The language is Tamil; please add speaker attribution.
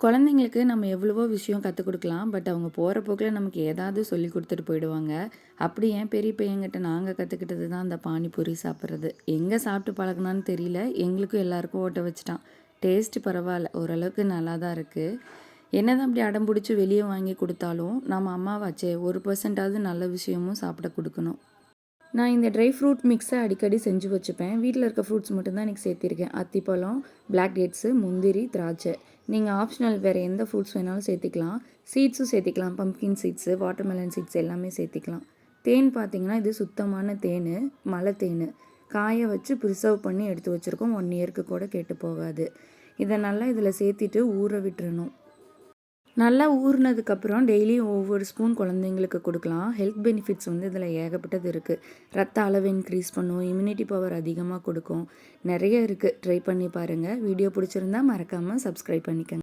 Speaker 1: குழந்தைங்களுக்கு நம்ம எவ்வளவோ விஷயம் கத்துக் குடுக்கலாம். பட் அவங்க போற போக்குல நமக்கு ஏதாவது சொல்லிக் குடுத்துட்டு போயிடுவாங்க. அப்படி என் பெரிய பையன்கிட்ட நாங்க கத்துக்கிட்டது தான் அந்த பானிபூரி சாப்பிடுறது. எங்க சாப்பிட்டு பழகுனான்னு தெரியல. எங்களுக்கும் எல்லாருக்கும் ஓட்ட வச்சுட்டான். டேஸ்ட் பரவால்ல. ஓரளவுக்கு நல்லா தான் இருக்கு. என்னதான் அப்படி அடம் புடிச்சு வெளிய வாங்கி குடுத்தாலும், நம்ம அம்மாவாச்சே 1% நல்ல விஷயமும் சாப்பிட குடுக்கணும். நான் இந்த ட்ரை ஃப்ரூட் மிக்ஸை அடிக்கடி செஞ்சு வச்சுப்பேன். வீட்டில் இருக்க ஃப்ரூட்ஸ் மட்டும்தான் எனக்கு சேர்த்திருக்கேன். அத்திப்பழம், பிளாக் டேட்ஸு, முந்திரி, திராட்சை. நீங்கள் ஆப்ஷனல் வேறு எந்த ஃப்ரூட்ஸ் வேணாலும் சேர்த்திக்கலாம். சீட்ஸும் சேர்த்திக்கலாம். பம்ப்கின் சீட்ஸு, வாட்டர்மெலன் சீட்ஸ் எல்லாமே சேர்த்திக்கலாம். தேன் பார்த்தீங்கன்னா இது சுத்தமான தேன், மலை தேன். காய வச்சு ப்ரிசர்வ் பண்ணி எடுத்து வச்சுருக்கோம். 1 இயருக்கு கூட கெட்டு போகாது. இதை நல்லா இதில் சேர்த்திட்டு ஊற விட்டுறணும். நல்லா ஊறினதுக்கப்புறம் டெய்லியும் ஒவ்வொரு ஸ்பூன் குழந்தைங்களுக்கு கொடுக்கலாம். ஹெல்த் பெனிஃபிட்ஸ் வந்து இதில் ஏகப்பட்டது இருக்குது. ரத்த அளவு இன்க்ரீஸ் பண்ணும், இம்யூனிட்டி பவர் அதிகமாக கொடுக்கும். நிறைய இருக்குது. ட்ரை பண்ணி பாருங்கள். வீடியோ பிடிச்சிருந்தா மறக்காமல் சப்ஸ்கிரைப் பண்ணிக்கங்க.